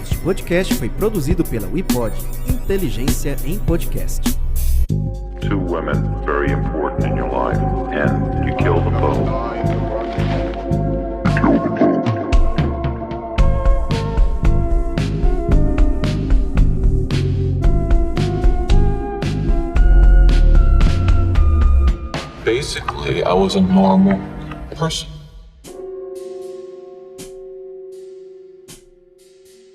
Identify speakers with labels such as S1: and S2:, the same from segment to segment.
S1: Este podcast foi produzido pela WePod, Inteligência em Podcast.
S2: Two women very important in your life, and you kill them both.
S3: Basically, I was a normal person.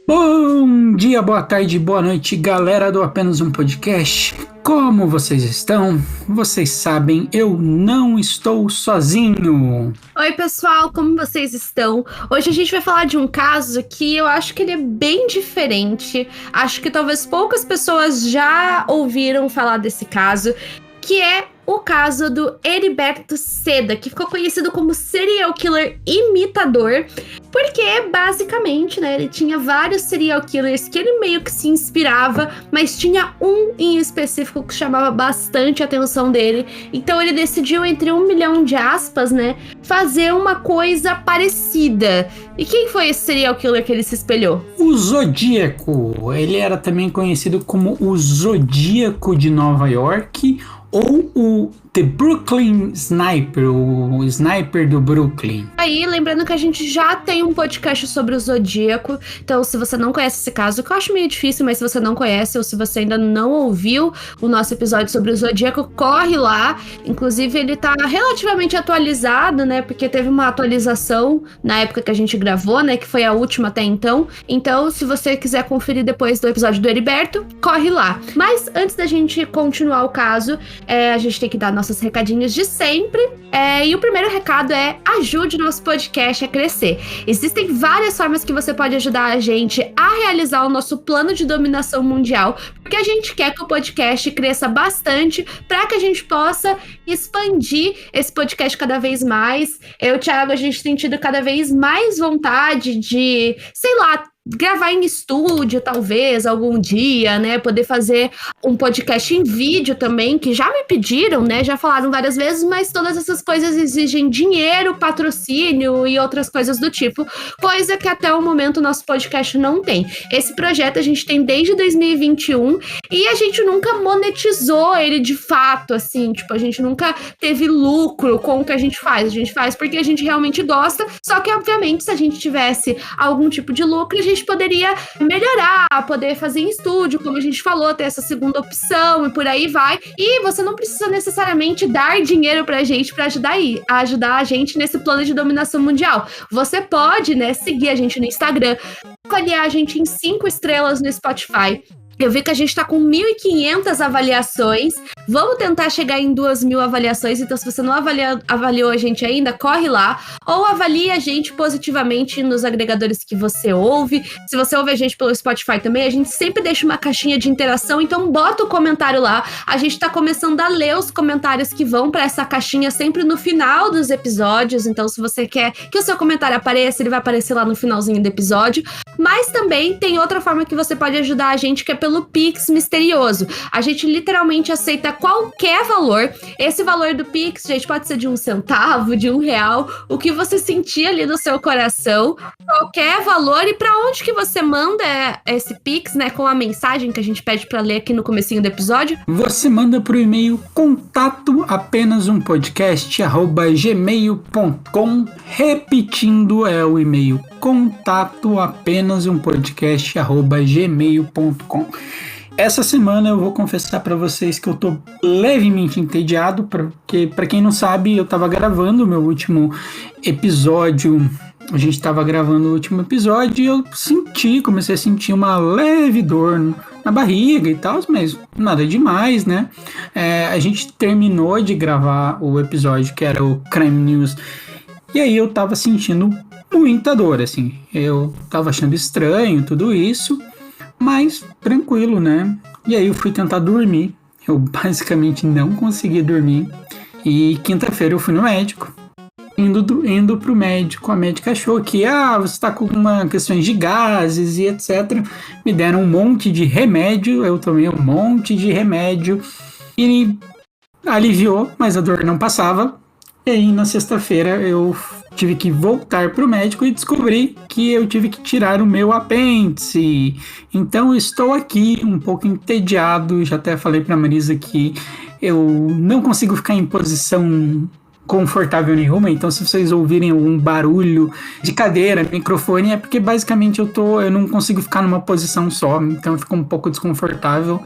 S4: Bom dia, boa tarde, boa noite, galera do Apenas um Podcast. Como vocês estão? Vocês sabem, eu não estou sozinho.
S5: Oi, pessoal, como vocês estão? Hoje a gente vai falar de um caso que eu acho que ele é bem diferente. Acho que talvez poucas pessoas já ouviram falar desse caso, que é o caso do Heriberto Seda, que ficou conhecido como serial killer imitador, porque basicamente, né, ele tinha vários serial killers que ele meio que se inspirava, mas tinha um em específico que chamava bastante a atenção dele. Então ele decidiu, entre 1 milhão de aspas, né, fazer uma coisa parecida. E quem foi esse serial killer que ele se espelhou?
S4: O Zodíaco, ele era também conhecido como o Zodíaco de Nova York, ou o The Brooklyn Sniper, o Sniper do Brooklyn.
S5: Aí, lembrando que a gente já tem um podcast sobre o Zodíaco, então se você não conhece esse caso, que eu acho meio difícil, mas se você não conhece ou se você ainda não ouviu o nosso episódio sobre o Zodíaco, corre lá. Inclusive, ele tá relativamente atualizado, né, porque teve uma atualização na época que a gente gravou, né, que foi a última até então. Então, se você quiser conferir depois do episódio do Heriberto, corre lá. Mas, antes da gente continuar o caso, a gente tem que dar nossos recadinhos de sempre. E o primeiro recado é: ajude nosso podcast a crescer. Existem várias formas que você pode ajudar a gente a realizar o nosso plano de dominação mundial, porque a gente quer que o podcast cresça bastante para que a gente possa expandir esse podcast cada vez mais. Eu e o Thiago, a gente tem tido cada vez mais vontade de, sei lá, gravar em estúdio, talvez, algum dia, né? Poder fazer um podcast em vídeo também, que já me pediram, né? Já falaram várias vezes, mas todas essas coisas exigem dinheiro, patrocínio e outras coisas do tipo, coisa que até o momento o nosso podcast não tem. Esse projeto a gente tem desde 2021 e a gente nunca monetizou ele de fato, assim, tipo, a gente nunca teve lucro com o que a gente faz. A gente faz porque a gente realmente gosta, só que, obviamente, se a gente tivesse algum tipo de lucro, a gente poderia melhorar, poder fazer em estúdio, como a gente falou, ter essa segunda opção e por aí vai. E você não precisa necessariamente dar dinheiro pra gente pra ajudar a gente nesse plano de dominação mundial. Você pode, né, seguir a gente no Instagram, avaliar a gente em 5 estrelas no Spotify. Eu vi que a gente tá com 1.500 avaliações. Vamos tentar chegar em 2.000 avaliações. Então, se você não avaliou a gente ainda, corre lá. Ou avalie a gente positivamente nos agregadores que você ouve. Se você ouve a gente pelo Spotify também, a gente sempre deixa uma caixinha de interação. Então, bota o comentário lá. A gente tá começando a ler os comentários que vão pra essa caixinha sempre no final dos episódios. Então, se você quer que o seu comentário apareça, ele vai aparecer lá no finalzinho do episódio. Mas também tem outra forma que você pode ajudar a gente, que é pelo Pix misterioso. A gente literalmente aceita qualquer valor. Esse valor do Pix, gente, pode ser de 1 centavo, de R$1, o que você sentir ali no seu coração, qualquer valor. E pra onde que você manda esse Pix, né, com a mensagem que a gente pede pra ler aqui no comecinho do episódio?
S4: Você manda pro e-mail contato@gmail.com. Repetindo, é o e-mail contato@gmail.com. Essa semana eu vou confessar pra vocês que eu tô levemente entediado, porque, pra quem não sabe, eu tava gravando o meu último episódio. A gente tava gravando o último episódio e eu comecei a sentir uma leve dor na barriga e tal, mas nada demais, né? A gente terminou de gravar o episódio que era o Crime News, e aí eu tava sentindo muita dor, assim. Eu tava achando estranho tudo isso, mas tranquilo, né? E aí eu fui tentar dormir. Eu basicamente não consegui dormir. E quinta-feira eu fui no médico. Indo pro médico, a médica achou que você tá com uma questões de gases e etc. Me deram um monte de remédio, eu tomei um monte de remédio e aliviou, mas a dor não passava. E aí, na sexta-feira, eu tive que voltar pro médico e descobri que eu tive que tirar o meu apêndice. Então, eu estou aqui um pouco entediado. Já até falei pra Marisa que eu não consigo ficar em posição confortável nenhuma, então se vocês ouvirem algum barulho de cadeira, microfone, é porque basicamente eu não consigo ficar numa posição só, então fica um pouco desconfortável.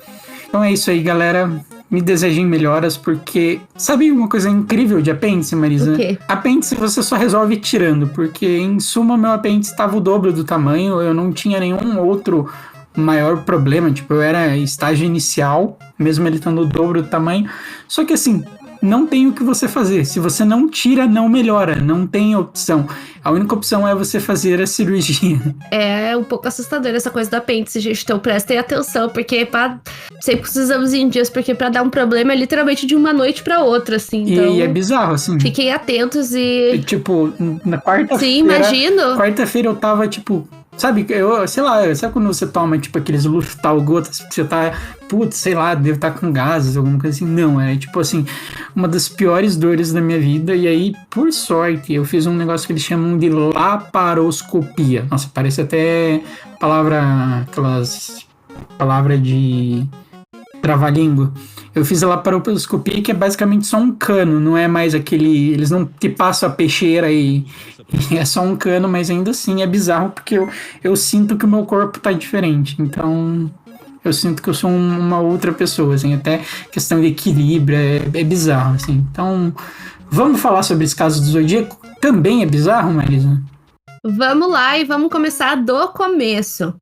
S4: Então é isso aí, galera. Me desejem melhoras, porque sabe uma coisa incrível de apêndice, Marisa?
S5: O quê?
S4: Apêndice você só resolve tirando, porque em suma meu apêndice estava o dobro do tamanho, eu não tinha nenhum outro maior problema, tipo, eu era estágio inicial, mesmo ele estando o dobro do tamanho, só que assim, não tem o que você fazer. Se você não tira, não melhora. Não tem opção. A única opção é você fazer a cirurgia.
S5: É um pouco assustador essa coisa do apêndice, gente. Então prestem atenção, porque sempre precisamos em dias, porque pra dar um problema é literalmente de uma noite pra outra, assim. Então,
S4: E é bizarro, assim.
S5: fiquem atentos e...
S4: Tipo, na quarta-feira...
S5: Sim, imagino.
S4: Quarta-feira eu tava, tipo... Sabe, sei lá, sabe quando você toma, tipo, aqueles Luftal-gotas, que você tá, putz, sei lá, deve estar com gases, alguma coisa assim. Não, é tipo assim, uma das piores dores da minha vida. E aí, por sorte, eu fiz um negócio que eles chamam de laparoscopia. Nossa, parece até palavra de trava-língua. Eu fiz a laparoscopia, que é basicamente só um cano, não é mais aquele... Eles não te passam a peixeira e é só um cano, mas ainda assim é bizarro, porque eu sinto que o meu corpo tá diferente. Então, eu sinto que eu sou uma outra pessoa, assim, até questão de equilíbrio, é bizarro, assim. Então, vamos falar sobre esse caso do Zodíaco? Também é bizarro, Marisa?
S5: Vamos lá e vamos começar do começo.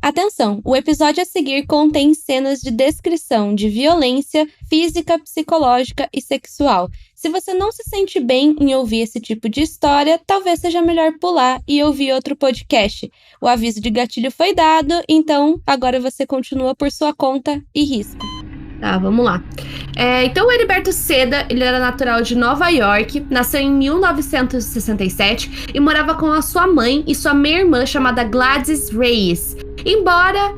S6: Atenção, o episódio a seguir contém cenas de descrição de violência física, psicológica e sexual. Se você não se sente bem em ouvir esse tipo de história, talvez seja melhor pular e ouvir outro podcast. O aviso de gatilho foi dado, então agora você continua por sua conta e risco.
S5: Tá, vamos lá. Então, o Heriberto Seda, ele era natural de Nova York, nasceu em 1967 e morava com a sua mãe e sua meia-irmã chamada Gladys Reyes. Embora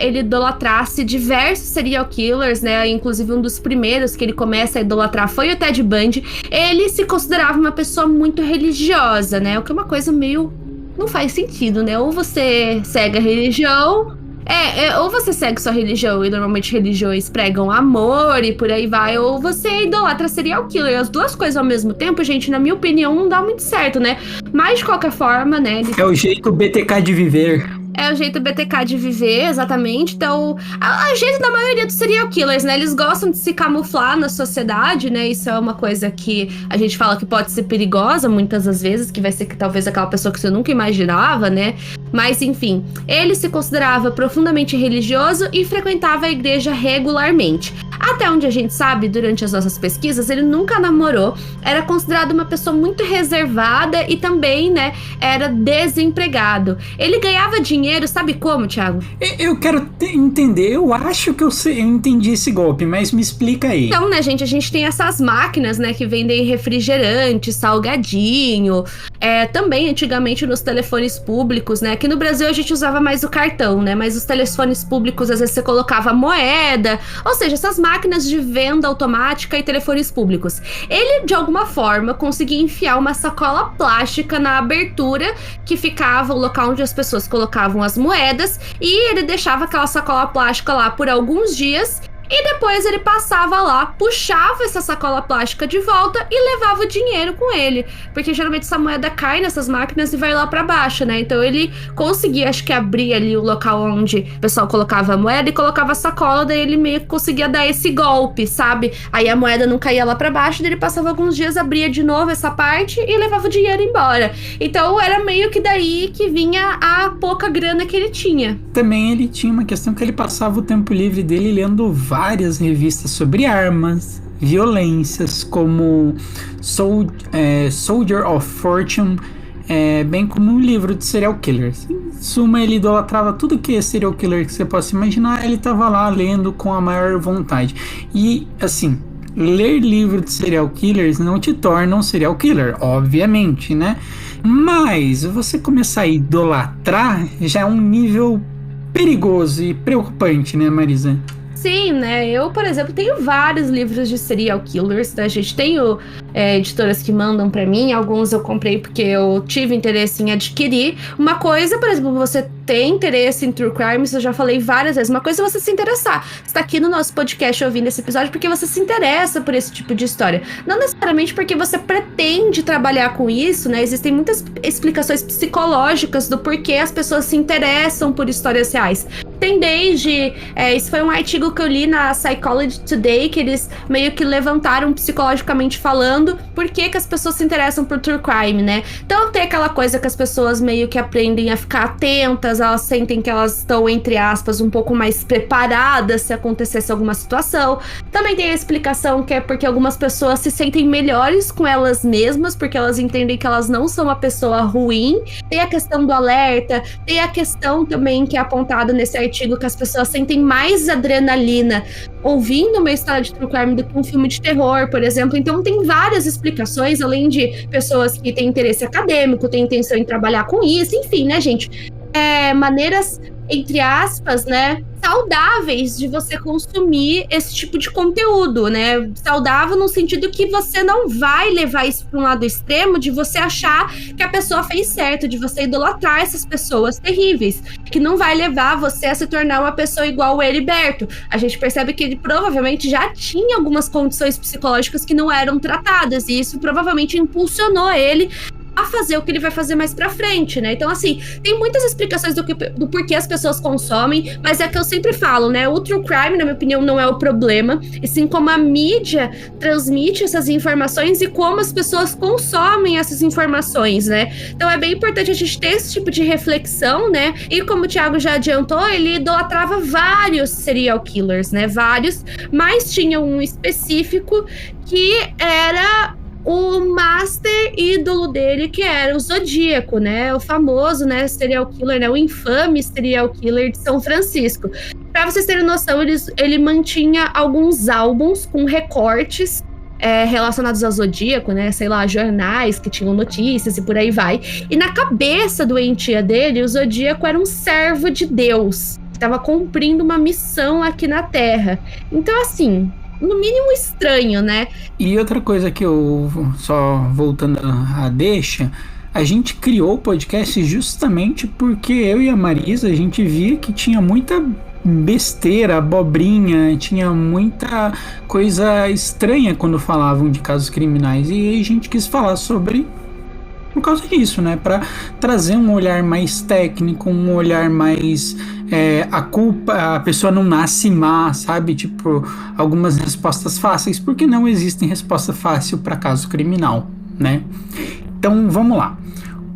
S5: ele idolatrasse diversos serial killers, né, inclusive um dos primeiros que ele começa a idolatrar foi o Ted Bundy, ele se considerava uma pessoa muito religiosa, né, o que é uma coisa meio... não faz sentido, né, ou você segue a religião... ou você segue sua religião, e normalmente religiões pregam amor e por aí vai, ou você idolatra serial killer. As duas coisas ao mesmo tempo, gente, na minha opinião, não dá muito certo, né? Mas, de qualquer forma, né...
S4: É o jeito BTK de viver.
S5: É o jeito BTK de viver, exatamente. Então, é o jeito da maioria dos serial killers, né? Eles gostam de se camuflar na sociedade, né? Isso é uma coisa que a gente fala que pode ser perigosa muitas das vezes, que vai ser que talvez aquela pessoa que você nunca imaginava, né? Mas, enfim, ele se considerava profundamente religioso e frequentava a igreja regularmente. Até onde a gente sabe, durante as nossas pesquisas, ele nunca namorou, era considerado uma pessoa muito reservada e também, né, era desempregado. Ele ganhava dinheiro, sabe como, Thiago?
S4: Eu quero entender, eu acho que eu entendi esse golpe, mas me explica aí.
S5: Então, né, gente, a gente tem essas máquinas, né, que vendem refrigerante, salgadinho, também antigamente nos telefones públicos, né, aqui no Brasil a gente usava mais o cartão, né, mas os telefones públicos às vezes você colocava moeda, ou seja, essas máquinas de venda automática e telefones públicos. Ele, de alguma forma, conseguia enfiar uma sacola plástica na abertura que ficava o local onde as pessoas colocavam as moedas e ele deixava aquela sacola plástica lá por alguns dias e depois ele passava lá, puxava essa sacola plástica de volta e levava o dinheiro com ele, porque geralmente essa moeda cai nessas máquinas e vai lá pra baixo, né? Então ele conseguia, acho que abrir ali o local onde o pessoal colocava a moeda e colocava a sacola, daí ele meio que conseguia dar esse golpe, sabe? Aí a moeda não caía lá pra baixo, daí ele passava alguns dias, abria de novo essa parte e levava o dinheiro embora. Então era meio que daí que vinha a pouca grana que ele tinha.
S4: Também ele tinha uma questão que ele passava o tempo livre dele lendo várias revistas sobre armas, violências, como Soldier of Fortune, bem como um livro de serial killers. Em suma, ele idolatrava tudo que é serial killer que você possa imaginar, ele estava lá lendo com a maior vontade. E, assim, ler livro de serial killers não te torna um serial killer, obviamente, né? Mas você começar a idolatrar já é um nível perigoso e preocupante, né, Marisa?
S5: Sim, né? Eu, por exemplo, tenho vários livros de serial killers, né? A gente tem editoras que mandam pra mim, alguns eu comprei porque eu tive interesse em adquirir. Uma coisa, por exemplo, você tem interesse em true crime, isso eu já falei várias vezes. Uma coisa é você se interessar. Você tá aqui no nosso podcast ouvindo esse episódio porque você se interessa por esse tipo de história. Não necessariamente porque você pretende trabalhar com isso, né? Existem muitas explicações psicológicas do porquê as pessoas se interessam por histórias reais. Tem desde... isso foi um artigo que eu li na Psychology Today, que eles meio que levantaram psicologicamente falando por que as pessoas se interessam por true crime, né? Então tem aquela coisa que as pessoas meio que aprendem a ficar atentas, elas sentem que elas estão, entre aspas, um pouco mais preparadas se acontecesse alguma situação. Também tem a explicação que é porque algumas pessoas se sentem melhores com elas mesmas, porque elas entendem que elas não são uma pessoa ruim. Tem a questão do alerta, tem a questão também que é apontada nesse artigo que as pessoas sentem mais adrenalina ouvindo uma história de true crime do que um filme de terror, por exemplo. Então tem várias explicações, além de pessoas que têm interesse acadêmico, têm intenção em trabalhar com isso, enfim, né, gente? Maneiras, entre aspas, né, saudáveis de você consumir esse tipo de conteúdo, né? Saudável no sentido que você não vai levar isso para um lado extremo de você achar que a pessoa fez certo, de você idolatrar essas pessoas terríveis, que não vai levar você a se tornar uma pessoa igual o Heriberto. A gente percebe que ele provavelmente já tinha algumas condições psicológicas que não eram tratadas, e isso provavelmente impulsionou ele a fazer o que ele vai fazer mais pra frente, né? Então, assim, tem muitas explicações do porquê as pessoas consomem, mas é que eu sempre falo, né? O true crime, na minha opinião, não é o problema, e sim como a mídia transmite essas informações e como as pessoas consomem essas informações, né? Então, é bem importante a gente ter esse tipo de reflexão, né? E como o Thiago já adiantou, ele idolatrava vários serial killers, né? Vários, mas tinha um específico que era o master ídolo dele, que era o Zodíaco, né? O famoso, né, serial killer, né? O infame serial killer de São Francisco. Pra vocês terem noção, ele mantinha alguns álbuns com recortes relacionados ao Zodíaco, né? Sei lá, jornais que tinham notícias e por aí vai. E na cabeça doentia dele, o Zodíaco era um servo de Deus, que estava cumprindo uma missão aqui na Terra. Então, assim, no mínimo estranho, né?
S4: E outra coisa que eu, só voltando a deixa, a gente criou o podcast justamente porque eu e a Marisa, a gente via que tinha muita besteira, abobrinha, tinha muita coisa estranha quando falavam de casos criminais, e a gente quis falar sobre por causa disso, né? Para trazer um olhar mais técnico, um olhar mais... a pessoa não nasce má, sabe? Tipo, algumas respostas fáceis, porque não existem resposta fácil para caso criminal, né? Então, vamos lá.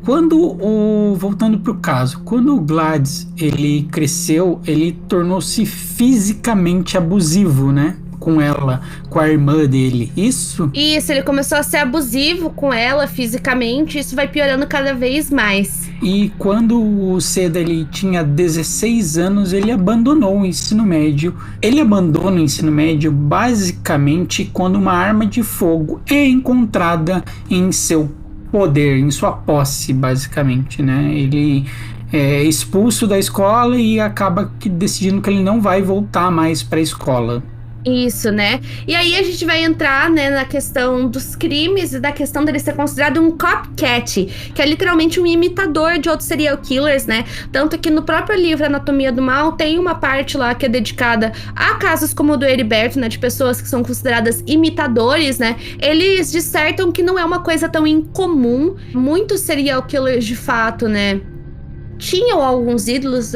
S4: Voltando pro caso, quando o Gladys, ele cresceu, ele tornou-se fisicamente abusivo, né? Com ela, com a irmã dele, isso?
S5: Isso, ele começou a ser abusivo com ela fisicamente, isso vai piorando cada vez mais.
S4: E quando o Seda ele tinha 16 anos, ele abandonou o ensino médio. Ele abandona o ensino médio basicamente quando uma arma de fogo é encontrada em seu poder, em sua posse, basicamente, né? Ele é expulso da escola e acaba decidindo que ele não vai voltar mais para a escola.
S5: Isso, né? E aí a gente vai entrar, né, na questão dos crimes e da questão dele ser considerado um copycat, que é literalmente um imitador de outros serial killers, né? Tanto que no próprio livro Anatomia do Mal tem uma parte lá que é dedicada a casos como o do Heriberto, né, de pessoas que são consideradas imitadores, né? Eles dissertam que não é uma coisa tão incomum. Muitos serial killers, de fato, né, tinham alguns ídolos,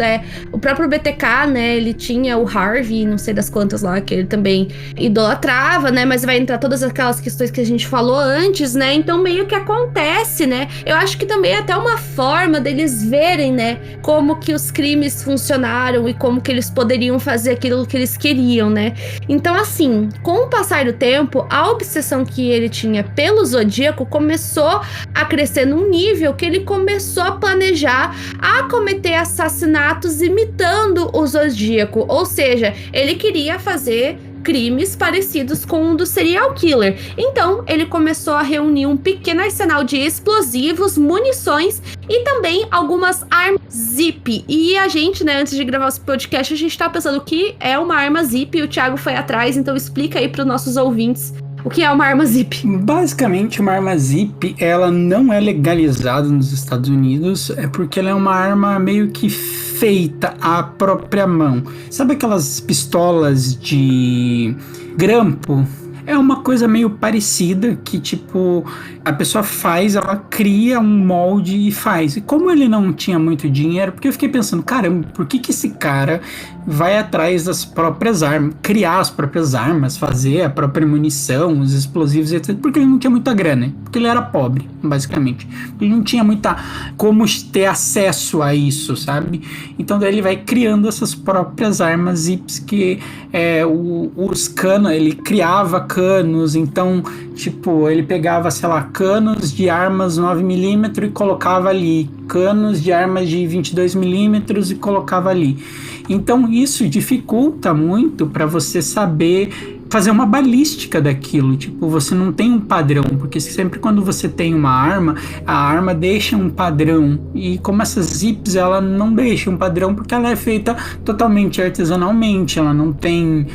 S5: o próprio BTK, né, ele tinha o Harvey, não sei das quantas lá, que ele também idolatrava, né, mas vai entrar todas aquelas questões que a gente falou antes, né, então meio que acontece, né, eu acho que também é até uma forma deles verem, né, como que os crimes funcionaram e como que eles poderiam fazer aquilo que eles queriam, né, então assim, com o passar do tempo, a obsessão que ele tinha pelo Zodíaco começou a crescer num nível que ele começou a planejar a cometer assassinatos imitando o Zodíaco, ou seja, ele queria fazer crimes parecidos com um do serial killer. Então, ele começou a reunir um pequeno arsenal de explosivos, munições e também algumas armas Zip. E a gente, né, antes de gravar esse podcast, a gente tá pensando o que é uma arma Zip, e o Thiago foi atrás, então explica aí pros nossos ouvintes o que é uma arma Zip.
S4: Basicamente, uma arma Zip, ela não é legalizada nos Estados Unidos, é porque ela é uma arma meio que feita à própria mão. Sabe aquelas pistolas de grampo? É uma coisa meio parecida que, tipo, a pessoa faz, ela cria um molde e faz. E como ele não tinha muito dinheiro, porque eu fiquei pensando, caramba, por que esse cara vai atrás das próprias armas, criar as próprias armas, fazer a própria munição, os explosivos, etc. Porque ele não tinha muita grana, porque ele era pobre, basicamente. Ele não tinha como ter acesso a isso, sabe? Então daí ele vai criando essas próprias armas Zips que os canos, ele criava canos, então, tipo, ele pegava, sei lá, canos de armas 9mm e colocava ali, canos de armas de 22mm e colocava ali. Então isso dificulta muito para você saber fazer uma balística daquilo, tipo, você não tem um padrão, porque sempre quando você tem uma arma, a arma deixa um padrão, e como essas Zips, ela não deixa um padrão, porque ela é feita totalmente artesanalmente, ela não tem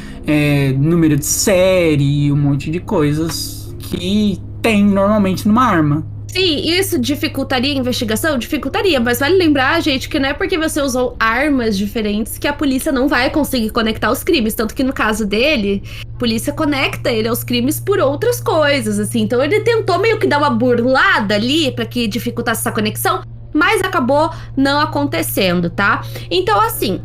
S4: número de série, um monte de coisas que tem normalmente numa arma.
S5: Sim, isso dificultaria a investigação? Dificultaria, mas vale lembrar, gente, que não é porque você usou armas diferentes que a polícia não vai conseguir conectar os crimes, tanto que no caso dele, a polícia conecta ele aos crimes por outras coisas, assim, então ele tentou meio que dar uma burlada ali pra que dificultasse essa conexão, mas acabou não acontecendo, tá? Então, assim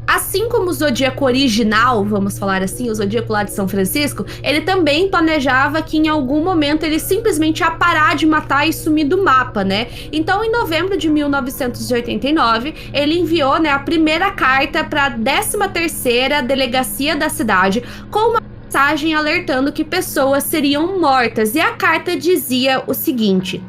S5: como o Zodíaco original, vamos falar assim, o Zodíaco lá de São Francisco, ele também planejava que em algum momento ele simplesmente ia parar de matar e sumir do mapa, né? Então, em novembro de 1989, ele enviou, né, a primeira carta para a 13ª delegacia da cidade, com uma mensagem alertando que pessoas seriam mortas, e a carta dizia o seguinte: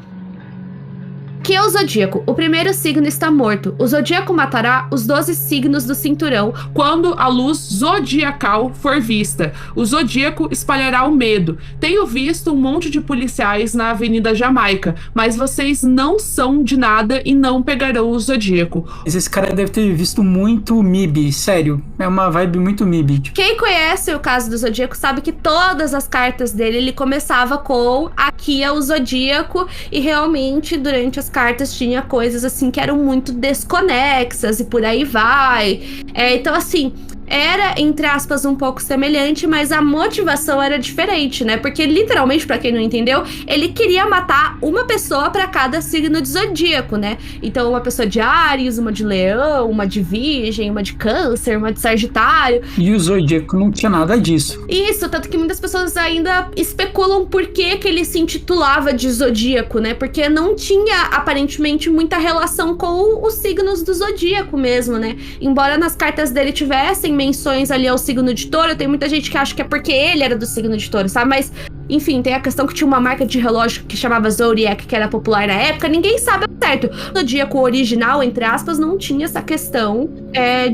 S5: que é o Zodíaco, o primeiro signo está morto. O Zodíaco matará os 12 signos do cinturão.
S7: Quando a luz zodiacal for vista, o Zodíaco espalhará o medo. Tenho visto um monte de policiais na Avenida Jamaica, mas vocês não são de nada e não pegarão o Zodíaco.
S4: Esse cara deve ter visto muito MIB, sério. É uma vibe muito MIB.
S5: Quem conhece o caso do Zodíaco sabe que todas as cartas dele, ele começava com aqui é o Zodíaco, e realmente durante as cartas tinha coisas assim que eram muito desconexas e por aí vai. Então assim, era, entre aspas, um pouco semelhante, mas a motivação era diferente, né? Porque literalmente, pra quem não entendeu, ele queria matar uma pessoa pra cada signo de zodíaco, né? Então uma pessoa de Áries, uma de Leão, uma de Virgem, uma de Câncer, uma de Sagitário.
S4: E o Zodíaco não tinha nada disso.
S5: Isso, tanto que muitas pessoas ainda especulam por que ele se intitulava de Zodíaco, né? Porque não tinha, aparentemente, muita relação com os signos do Zodíaco mesmo, né? Embora nas cartas dele tivessem menções ali ao signo de Touro, tem muita gente que acha que é porque ele era do signo de Touro, sabe? Mas, enfim, tem a questão que tinha uma marca de relógio que chamava Zodiac, que era popular na época, ninguém sabe certo. O Zodíaco original, entre aspas, não tinha essa questão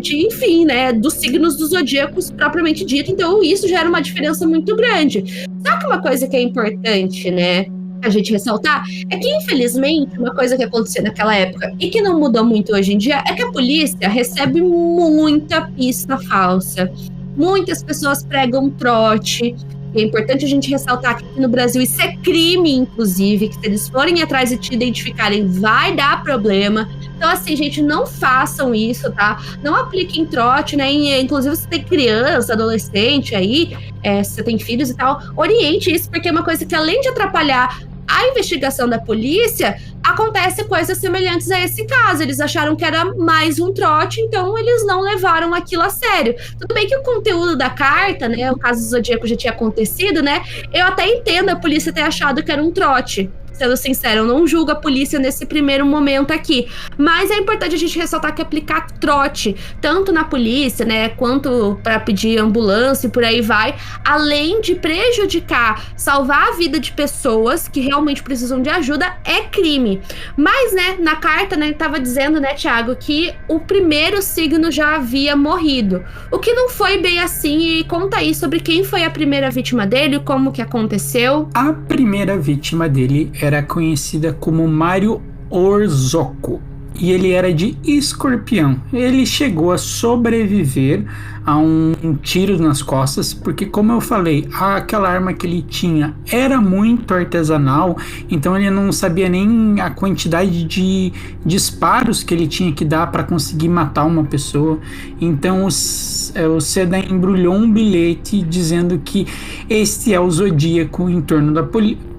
S5: de, enfim, né, dos signos dos zodíacos propriamente dito, então isso já era uma diferença muito grande. Só que uma coisa que é importante, né, a gente ressaltar, é que infelizmente uma coisa que acontecia naquela época e que não mudou muito hoje em dia é que a polícia recebe muita pista falsa. Muitas pessoas pregam trote. É importante a gente ressaltar que aqui no Brasil isso é crime, inclusive, que se eles forem atrás e te identificarem, vai dar problema. Então, assim, gente, não façam isso, tá? Não apliquem trote, né? Inclusive, se tem criança, adolescente aí, se você tem filhos e tal, oriente isso, porque é uma coisa que, além de atrapalhar a investigação da polícia, acontece coisas semelhantes a esse caso. Eles acharam que era mais um trote, então eles não levaram aquilo a sério. Tudo bem que o conteúdo da carta, né, o caso do Zodíaco já tinha acontecido, né, eu até entendo a polícia ter achado que era um trote, sendo sincero, eu não julgo a polícia nesse primeiro momento aqui. Mas é importante a gente ressaltar que aplicar trote, tanto na polícia, né, quanto para pedir ambulância e por aí vai, além de prejudicar, salvar a vida de pessoas que realmente precisam de ajuda, é crime. Mas, né, na carta, né, tava dizendo, né, Thiago, que o primeiro signo já havia morrido. O que não foi bem assim, e conta aí sobre quem foi a primeira vítima dele, como que aconteceu.
S4: A primeira vítima dele era conhecida como Mário Orzocco e ele era de Escorpião. Ele chegou a sobreviver a um tiro nas costas, porque, como eu falei, aquela arma que ele tinha era muito artesanal, então ele não sabia nem a quantidade de disparos que ele tinha que dar para conseguir matar uma pessoa. Então o Seda embrulhou um bilhete dizendo que este é o Zodíaco em torno da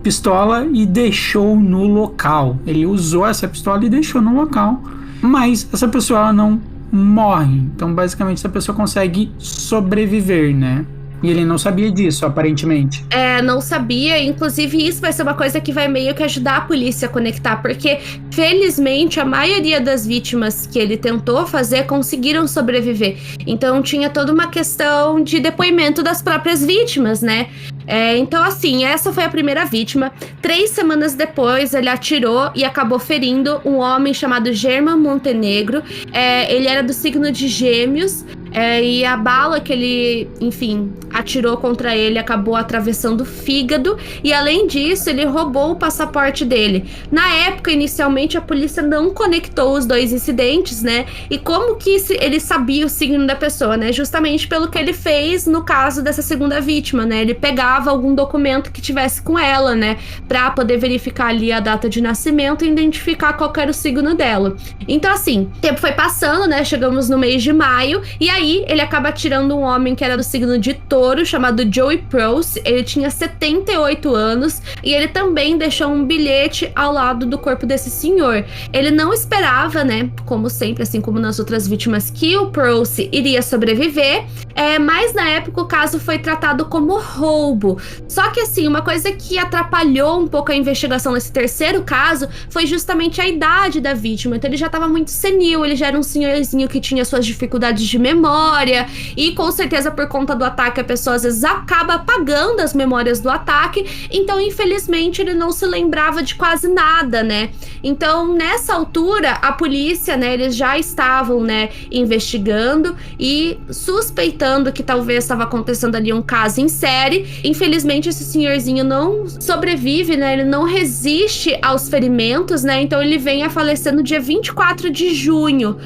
S4: pistola e deixou no local. Ele usou essa pistola e deixou no local, mas essa pessoa ela não morre. Então, basicamente, essa pessoa consegue sobreviver, né? E ele não sabia disso, aparentemente.
S5: Não sabia. Inclusive, isso vai ser uma coisa que vai meio que ajudar a polícia a conectar, porque, felizmente, a maioria das vítimas que ele tentou fazer conseguiram sobreviver. Então, tinha toda uma questão de depoimento das próprias vítimas, né? Então, assim, essa foi a primeira vítima. 3 semanas depois, ele atirou e acabou ferindo um homem chamado German Montenegro. Ele era do signo de Gêmeos. E a bala que ele, enfim, atirou contra ele acabou atravessando o fígado. E além disso, ele roubou o passaporte dele. Na época, inicialmente, a polícia não conectou os dois incidentes, né? E como que ele sabia o signo da pessoa, né? Justamente pelo que ele fez no caso dessa segunda vítima, né? Ele pegava algum documento que tivesse com ela, né? Pra poder verificar ali a data de nascimento e identificar qual era o signo dela. Então, assim, o tempo foi passando, né? Chegamos no mês de maio. E aí, ele acaba atirando um homem que era do signo de Touro, chamado Joey Proce. Ele tinha 78 anos e ele também deixou um bilhete ao lado do corpo desse senhor. Ele não esperava, né, como sempre, assim como nas outras vítimas, que o Proce iria sobreviver, mas na época o caso foi tratado como roubo. Só que, assim, uma coisa que atrapalhou um pouco a investigação nesse terceiro caso foi justamente a idade da vítima. Então ele já estava muito senil, ele já era um senhorzinho que tinha suas dificuldades de memória, e com certeza por conta do ataque a pessoa às vezes acaba apagando as memórias do ataque, então infelizmente ele não se lembrava de quase nada, né? Então nessa altura a polícia, né, eles já estavam, né, investigando e suspeitando que talvez estava acontecendo ali um caso em série. Infelizmente esse senhorzinho não sobrevive, né, ele não resiste aos ferimentos, né, então ele vem a falecer no dia 24 de junho,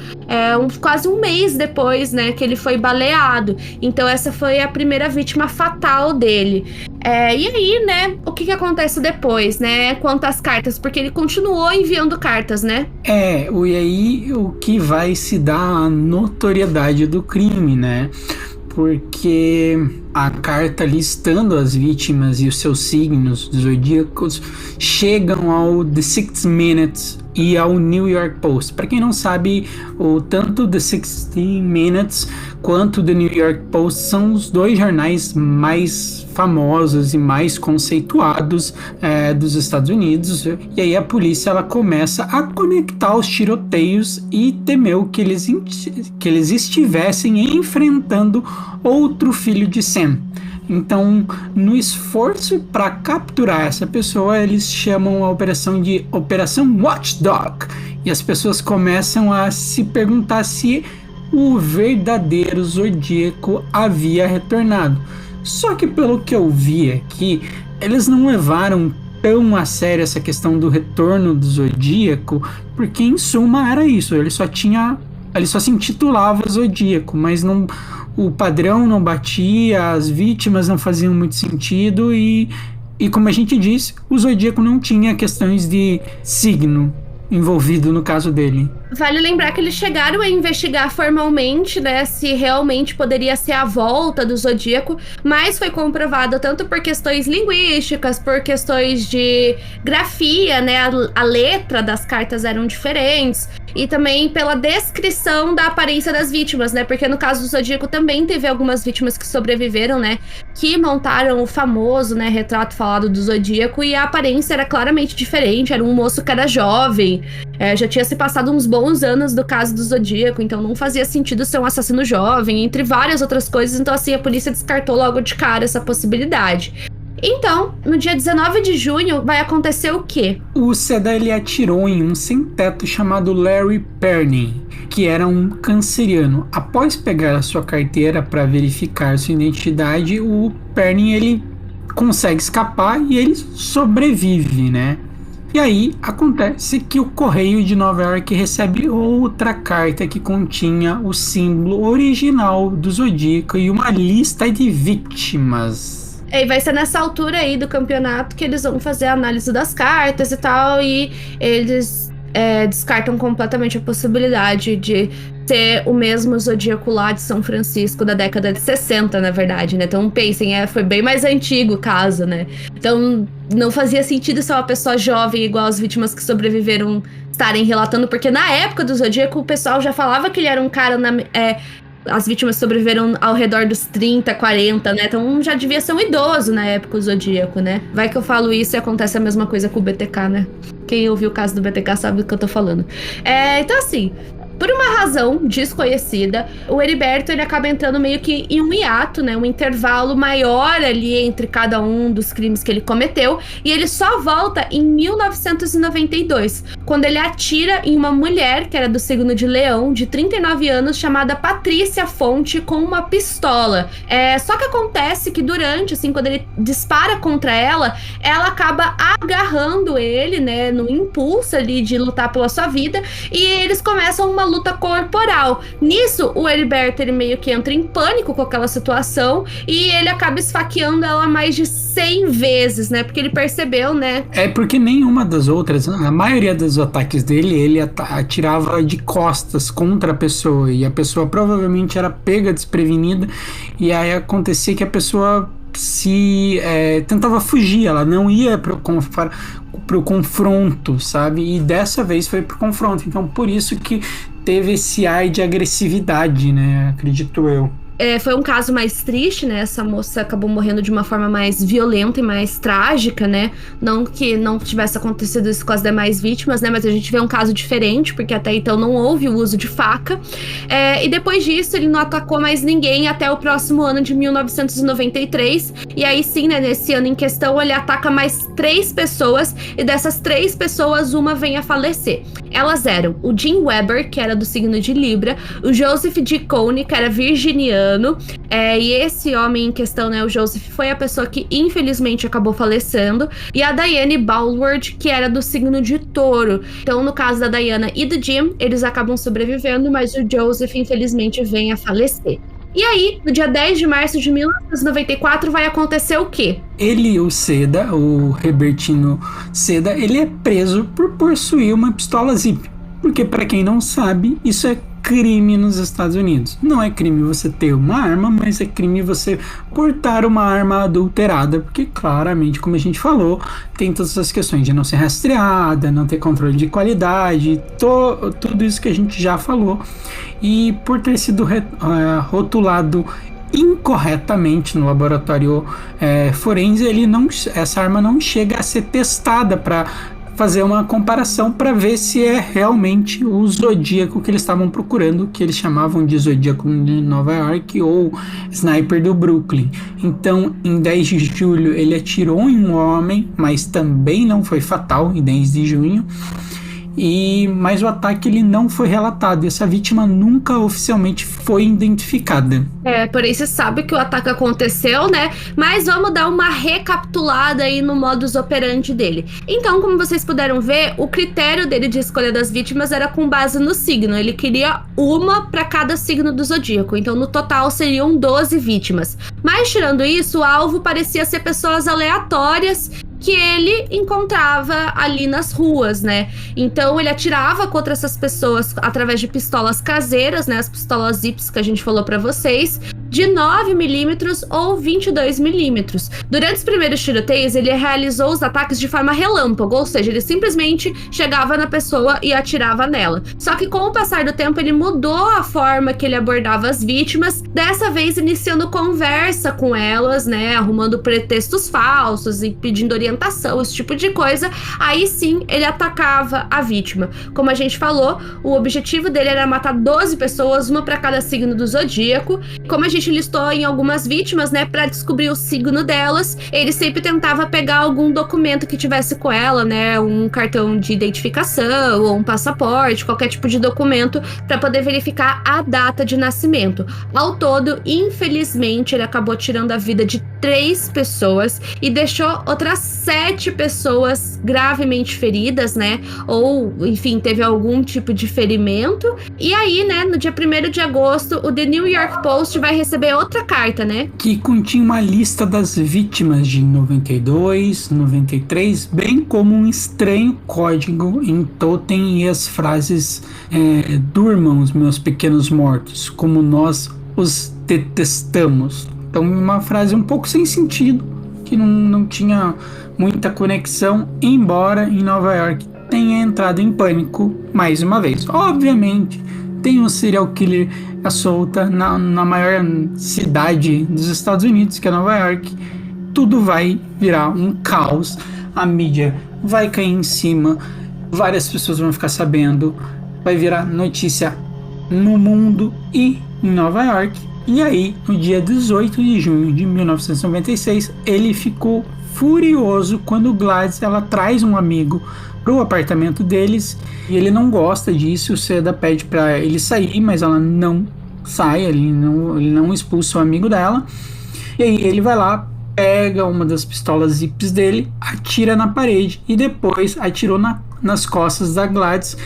S5: quase um mês depois, né, que ele foi baleado. Então essa foi a primeira vítima fatal dele. E aí, né, o que acontece depois, né, quanto às cartas, porque ele continuou enviando cartas, né?
S4: E aí o que vai se dar a notoriedade do crime, né? Porque a carta listando as vítimas e os seus signos zodíacos chegam ao The 60 Minutes e ao New York Post. Para quem não sabe, tanto The 60 Minutes quanto The New York Post são os dois jornais mais famosos e mais conceituados dos Estados Unidos. E aí a polícia ela começa a conectar os tiroteios e temeu que eles estivessem enfrentando outro filho de Sam. Então, no esforço para capturar essa pessoa, eles chamam a operação de Operação Watchdog. E as pessoas começam a se perguntar se o verdadeiro Zodíaco havia retornado. Só que pelo que eu vi aqui, eles não levaram tão a sério essa questão do retorno do Zodíaco, porque em suma era isso, ele só se intitulava Zodíaco, mas não, o padrão não batia, as vítimas não faziam muito sentido e como a gente disse, o Zodíaco não tinha questões de signo envolvido no caso dele.
S5: Vale lembrar que eles chegaram a investigar formalmente, né, se realmente poderia ser a volta do Zodíaco, mas foi comprovado tanto por questões linguísticas, por questões de grafia, né, a letra das cartas eram diferentes. e também pela descrição da aparência das vítimas, né? Porque no caso do Zodíaco também teve algumas vítimas que sobreviveram, né? Que montaram o famoso, né, retrato falado do Zodíaco, e a aparência era claramente diferente. Era um moço que era jovem, já tinha se passado uns bons anos do caso do Zodíaco, então não fazia sentido ser um assassino jovem, entre várias outras coisas. Então, assim, a polícia descartou logo de cara essa possibilidade. Então, no dia 19 de junho, vai acontecer o quê?
S4: O Seda, ele atirou em um sem-teto chamado Larry Pernin, que era um canceriano. Após pegar a sua carteira para verificar sua identidade, o Pernin, ele consegue escapar e ele sobrevive, né? E aí, acontece que o Correio de Nova York recebe outra carta que continha o símbolo original do Zodíaco e uma lista de vítimas.
S5: E vai ser nessa altura aí do campeonato que eles vão fazer a análise das cartas e tal, e eles descartam completamente a possibilidade de ser o mesmo Zodíaco lá de São Francisco da década de 60, na verdade, né? Então pensem, foi bem mais antigo o caso, né? Então não fazia sentido ser uma pessoa jovem igual as vítimas que sobreviveram estarem relatando, porque na época do Zodíaco o pessoal já falava que ele era um cara as vítimas sobreviveram ao redor dos 30, 40, né? Então já devia ser um idoso na época, o Zodíaco, né? Vai que eu falo isso e acontece a mesma coisa com o BTK, né? Quem ouviu o caso do BTK sabe do que eu tô falando. Então, assim, por uma razão desconhecida, o Heriberto, ele acaba entrando meio que em um hiato, né? Um intervalo maior ali entre cada um dos crimes que ele cometeu. E ele só volta em 1992, quando ele atira em uma mulher, que era do signo de Leão, de 39 anos, chamada Patrícia Fonte, com uma pistola. Só que acontece que durante, assim, quando ele dispara contra ela acaba agarrando ele, né? No impulso ali de lutar pela sua vida. E eles começam uma luta corporal. Nisso, o Heriberto, ele meio que entra em pânico com aquela situação e ele acaba esfaqueando ela mais de 100 vezes, né? Porque ele percebeu, né?
S4: Porque nenhuma das outras, a maioria dos ataques dele, ele atirava de costas contra a pessoa e a pessoa provavelmente era pega desprevenida e aí acontecia que a pessoa tentava fugir, ela não ia pro confronto, sabe? E dessa vez foi pro confronto, então por isso que teve esse ar de agressividade, né? Acredito eu.
S5: Foi um caso mais triste, né? Essa moça acabou morrendo de uma forma mais violenta e mais trágica, né? Não que não tivesse acontecido isso com as demais vítimas, né? Mas a gente vê um caso diferente, porque até então não houve o uso de faca. E depois disso, ele não atacou mais ninguém até o próximo ano de 1993. E aí sim, né? Nesse ano em questão, ele ataca mais 3 pessoas. E dessas 3 pessoas, uma vem a falecer. Elas eram o Jim Weber, que era do signo de Libra, o Joseph D. Coney, que era virginiano. E esse homem em questão, né, o Joseph, foi a pessoa que infelizmente acabou falecendo, e a Diane Ballward, que era do signo de Touro. Então, no caso da Diana e do Jim, eles acabam sobrevivendo, mas o Joseph infelizmente vem a falecer. E aí, no dia 10 de março de 1994, vai acontecer o quê?
S4: Ele, o Seda, o Herbertino Seda, ele é preso por possuir uma pistola Zip. Porque, para quem não sabe, isso é crime nos Estados Unidos. Não é crime você ter uma arma, mas é crime você portar uma arma adulterada, porque claramente, como a gente falou, tem todas essas questões de não ser rastreada, não ter controle de qualidade, tudo isso que a gente já falou. E por ter sido rotulado incorretamente no laboratório forense, essa arma não chega a ser testada para fazer uma comparação para ver se é realmente o Zodíaco que eles estavam procurando, que eles chamavam de Zodíaco de Nova York ou Sniper do Brooklyn. Então, em 10 de julho, ele atirou em um homem, mas também não foi fatal, em 10 de junho. Mas o ataque ele não foi relatado e essa vítima nunca oficialmente foi identificada.
S5: Porém você sabe que o ataque aconteceu, né? Mas vamos dar uma recapitulada aí no modus operandi dele. Então, como vocês puderam ver, o critério dele de escolha das vítimas era com base no signo. Ele queria uma para cada signo do Zodíaco. Então, no total, seriam 12 vítimas. Mas, tirando isso, o alvo parecia ser pessoas aleatórias que ele encontrava ali nas ruas, né? Então ele atirava contra essas pessoas através de pistolas caseiras, né? As pistolas Zips que a gente falou pra vocês, de 9mm ou 22mm. Durante os primeiros tiroteios, ele realizou os ataques de forma relâmpago, ou seja, ele simplesmente chegava na pessoa e atirava nela. Só que com o passar do tempo, ele mudou a forma que ele abordava as vítimas, dessa vez iniciando conversa com elas, né, arrumando pretextos falsos e pedindo orientação, esse tipo de coisa. Aí sim, ele atacava a vítima. Como a gente falou, o objetivo dele era matar 12 pessoas, uma para cada signo do zodíaco. Como a gente listou em algumas vítimas, né, para descobrir o signo delas, ele sempre tentava pegar algum documento que tivesse com ela, né, um cartão de identificação ou um passaporte, qualquer tipo de documento, para poder verificar a data de nascimento. Ao todo, infelizmente, ele acabou tirando a vida de 3 pessoas e deixou outras 7 pessoas gravemente feridas, né, ou, enfim, teve algum tipo de ferimento. E aí, né, no dia 1º de agosto, o The New York Post vai receber outra carta, né?
S4: Que continha uma lista das vítimas de 92, 93, bem como um estranho código em totem e as frases durmam os meus pequenos mortos, como nós os detestamos. Então uma frase um pouco sem sentido, que não tinha muita conexão, embora em Nova York tenha entrado em pânico mais uma vez. Obviamente, tem um serial killer à solta na maior cidade dos Estados Unidos, que é Nova York. Tudo vai virar um caos, a mídia vai cair em cima, várias pessoas vão ficar sabendo, vai virar notícia no mundo e em Nova York. E aí, no dia 18 de junho de 1996, ele ficou furioso quando Gladys ela traz um amigo pro apartamento deles e ele não gosta disso. O Seda pede para ele sair, mas ela não sai, ele não expulsa o amigo dela. E aí ele vai lá, pega uma das pistolas zips dele, atira na parede e depois atirou nas costas da Gladys,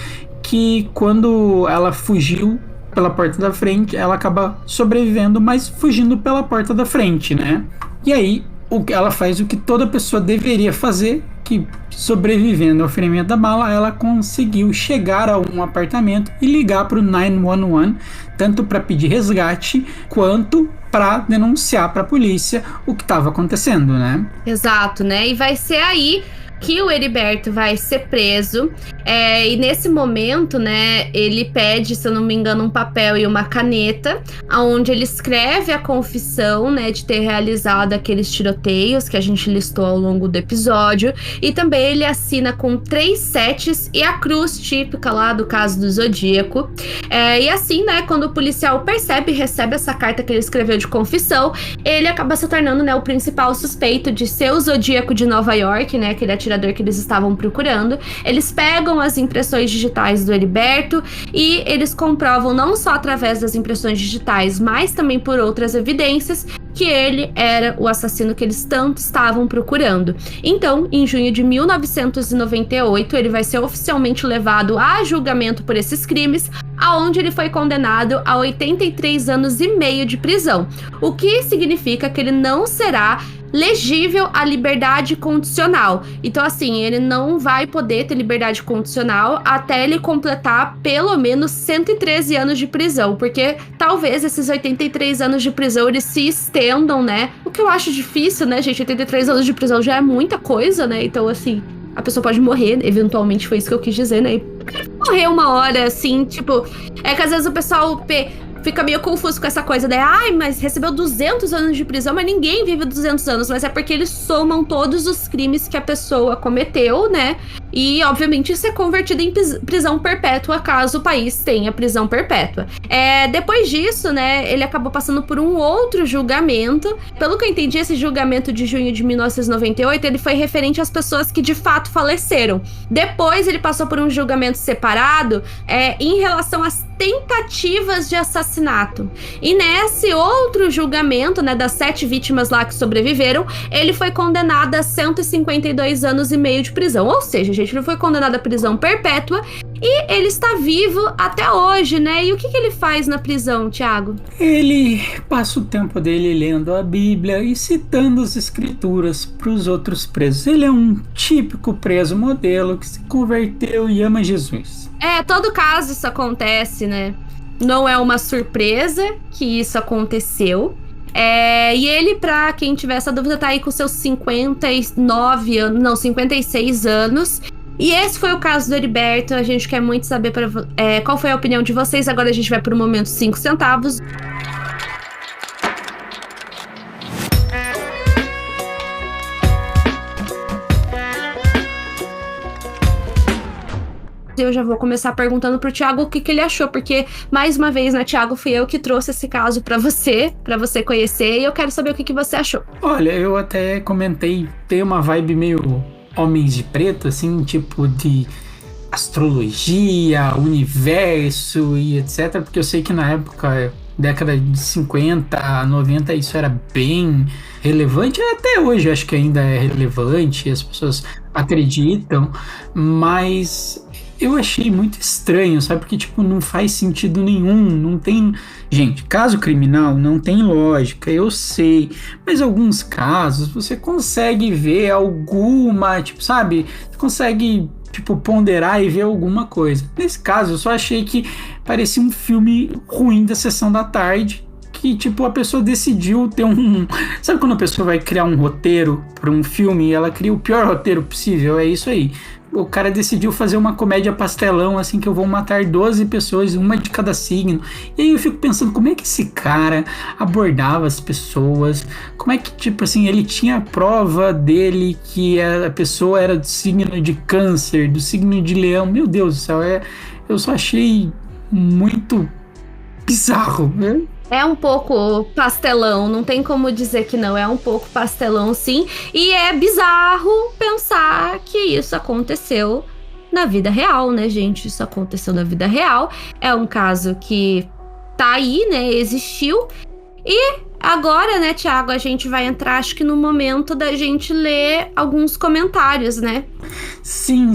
S4: que quando ela fugiu pela porta da frente, ela acaba sobrevivendo, mas fugindo pela porta da frente, né? E aí ela faz o que toda pessoa deveria fazer, que sobrevivendo ao ferimento da bala, ela conseguiu chegar a um apartamento e ligar para o 911, tanto para pedir resgate quanto para denunciar para a polícia o que estava acontecendo, né?
S5: Exato, né? E vai ser aí que o Heriberto vai ser preso. E nesse momento, né, ele pede, se eu não me engano, um papel e uma caneta, onde ele escreve a confissão, né, de ter realizado aqueles tiroteios que a gente listou ao longo do episódio, e também ele assina com 3 setes e a cruz típica lá do caso do Zodíaco. E assim, né, quando o policial recebe essa carta que ele escreveu de confissão, ele acaba se tornando, né, o principal suspeito de ser o Zodíaco de Nova York, né, aquele atirador que eles estavam procurando. Eles pegam as impressões digitais do Heriberto e eles comprovam, não só através das impressões digitais, mas também por outras evidências, que ele era o assassino que eles tanto estavam procurando. Então, em junho de 1998, ele vai ser oficialmente levado a julgamento por esses crimes, aonde ele foi condenado a 83 anos e meio de prisão, o que significa que ele não será legível à liberdade condicional. Então, assim, ele não vai poder ter liberdade condicional até ele completar pelo menos 113 anos de prisão, porque talvez esses 83 anos de prisão eles se estendam, né? O que eu acho difícil, né, gente? 83 anos de prisão já é muita coisa, né? Então, assim, a pessoa pode morrer, eventualmente foi isso que eu quis dizer, né? E morrer uma hora, assim, tipo... É que às vezes o pessoal fica meio confuso com essa coisa, né? Ai, mas recebeu 200 anos de prisão, mas ninguém vive 200 anos. Mas é porque eles somam todos os crimes que a pessoa cometeu, né? E, obviamente, isso é convertido em prisão perpétua, caso o país tenha prisão perpétua. Depois disso, né, ele acabou passando por um outro julgamento. Pelo que eu entendi, esse julgamento de junho de 1998, ele foi referente às pessoas que, de fato, faleceram. Depois, ele passou por um julgamento separado em relação às tentativas de assassinato. E nesse outro julgamento, né, das 7 vítimas lá que sobreviveram, ele foi condenado a 152 anos e meio de prisão. Ou seja, gente, ele foi condenado à prisão perpétua e ele está vivo até hoje, né? E o que ele faz na prisão, Thiago?
S4: Ele passa o tempo dele lendo a Bíblia e citando as escrituras para os outros presos. Ele é um típico preso modelo que se converteu e ama Jesus.
S5: Todo caso isso acontece, né? Não é uma surpresa que isso aconteceu. E ele, pra quem tiver essa dúvida, tá aí com seus 56 anos. E esse foi o caso do Heriberto. A gente quer muito saber qual foi a opinião de vocês. Agora a gente vai pro momento 5 centavos. Eu já vou começar perguntando pro Thiago o que ele achou, porque, mais uma vez, né, Thiago, fui eu que trouxe esse caso pra você conhecer, e eu quero saber o que você achou.
S4: Olha, eu até comentei, tem uma vibe meio Homens de Preto, assim, tipo de astrologia, universo e etc, porque eu sei que na época, década de 50, 90, isso era bem relevante, até hoje acho que ainda é relevante, as pessoas acreditam, mas eu achei muito estranho, sabe? Porque, tipo, não faz sentido nenhum, não tem... Gente, caso criminal não tem lógica, eu sei, mas alguns casos você consegue ver alguma, tipo, sabe? Você consegue, tipo, ponderar e ver alguma coisa. Nesse caso, eu só achei que parecia um filme ruim da Sessão da Tarde, que, tipo, a pessoa decidiu ter um... Sabe quando a pessoa vai criar um roteiro para um filme e ela cria o pior roteiro possível? É isso aí. O cara decidiu fazer uma comédia pastelão, assim, que eu vou matar 12 pessoas, uma de cada signo. E aí eu fico pensando, como é que esse cara abordava as pessoas? Como é que, tipo assim, ele tinha a prova dele que a pessoa era do signo de Câncer, do signo de Leão? Meu Deus do céu, eu só achei muito bizarro, né?
S5: É um pouco pastelão, não tem como dizer que não, é um pouco pastelão sim, e é bizarro pensar que isso aconteceu na vida real, né, gente? Isso aconteceu na vida real, é um caso que tá aí, né, existiu, e agora, né, Thiago, a gente vai entrar, acho que no momento da gente ler alguns comentários, né?
S4: Sim,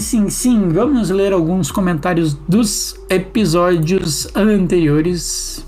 S4: vamos ler alguns comentários dos episódios anteriores.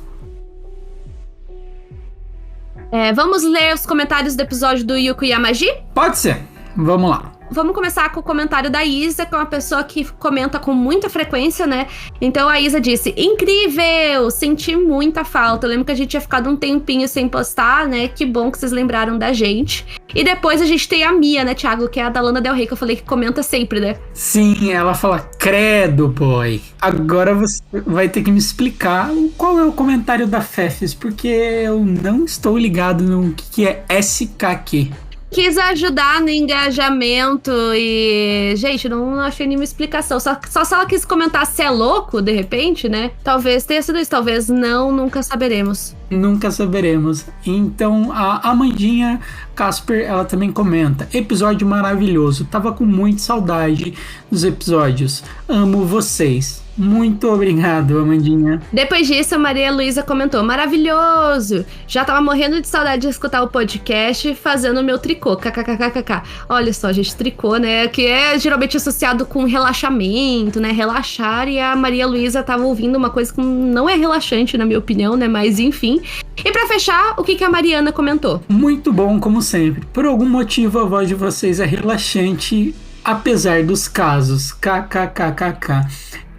S5: Vamos ler os comentários do episódio do Yuko Yamaji?
S4: Pode ser, vamos lá.
S5: Vamos começar com o comentário da Isa, que é uma pessoa que comenta com muita frequência, né? Então a Isa disse: incrível! Senti muita falta. Eu lembro que a gente tinha ficado um tempinho sem postar, né? Que bom que vocês lembraram da gente. E depois a gente tem a Mia, né, Thiago? Que é a da Lana Del Rey, que eu falei que comenta sempre, né?
S4: Sim, ela fala: credo, boy. Agora você vai ter que me explicar qual é o comentário da Fefes, porque eu não estou ligado no que é SKQ.
S5: Quis ajudar no engajamento e... Gente, não achei nenhuma explicação. Só se ela quis comentar se é louco, de repente, né? Talvez tenha sido isso. Talvez não, nunca saberemos.
S4: Nunca saberemos. Então, a Amandinha Casper, ela também comenta: episódio maravilhoso. Tava com muita saudade dos episódios. Amo vocês. Muito obrigado, Amandinha.
S5: Depois disso, a Maria Luísa comentou: maravilhoso! Já tava morrendo de saudade de escutar o podcast fazendo o meu tricô. KKKKK. Olha só, gente, tricô, né? Que é geralmente associado com relaxamento, né? Relaxar. E a Maria Luísa tava ouvindo uma coisa que não é relaxante, na minha opinião, né? Mas enfim. E pra fechar, o que a Mariana comentou?
S4: Muito bom, como sempre. Por algum motivo, a voz de vocês é relaxante, apesar dos casos. KKKKK.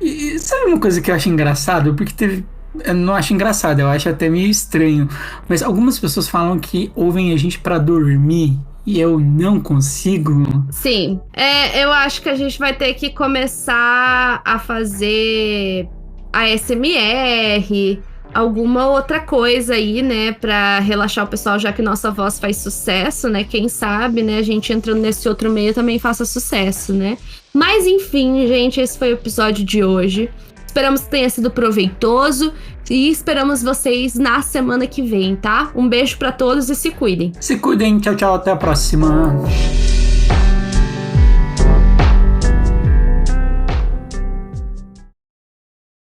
S4: E sabe uma coisa que eu acho engraçado? Porque eu não acho engraçado, eu acho até meio estranho. Mas algumas pessoas falam que ouvem a gente pra dormir e eu não consigo.
S5: Sim, eu acho que a gente vai ter que começar a fazer ASMR, alguma outra coisa aí, né, pra relaxar o pessoal, já que nossa voz faz sucesso, né, quem sabe, né, a gente entrando nesse outro meio também faça sucesso, né. Mas enfim, gente, esse foi o episódio de hoje. Esperamos que tenha sido proveitoso e esperamos vocês na semana que vem, tá? Um beijo pra todos e se cuidem.
S4: Se cuidem, tchau, tchau, até a próxima.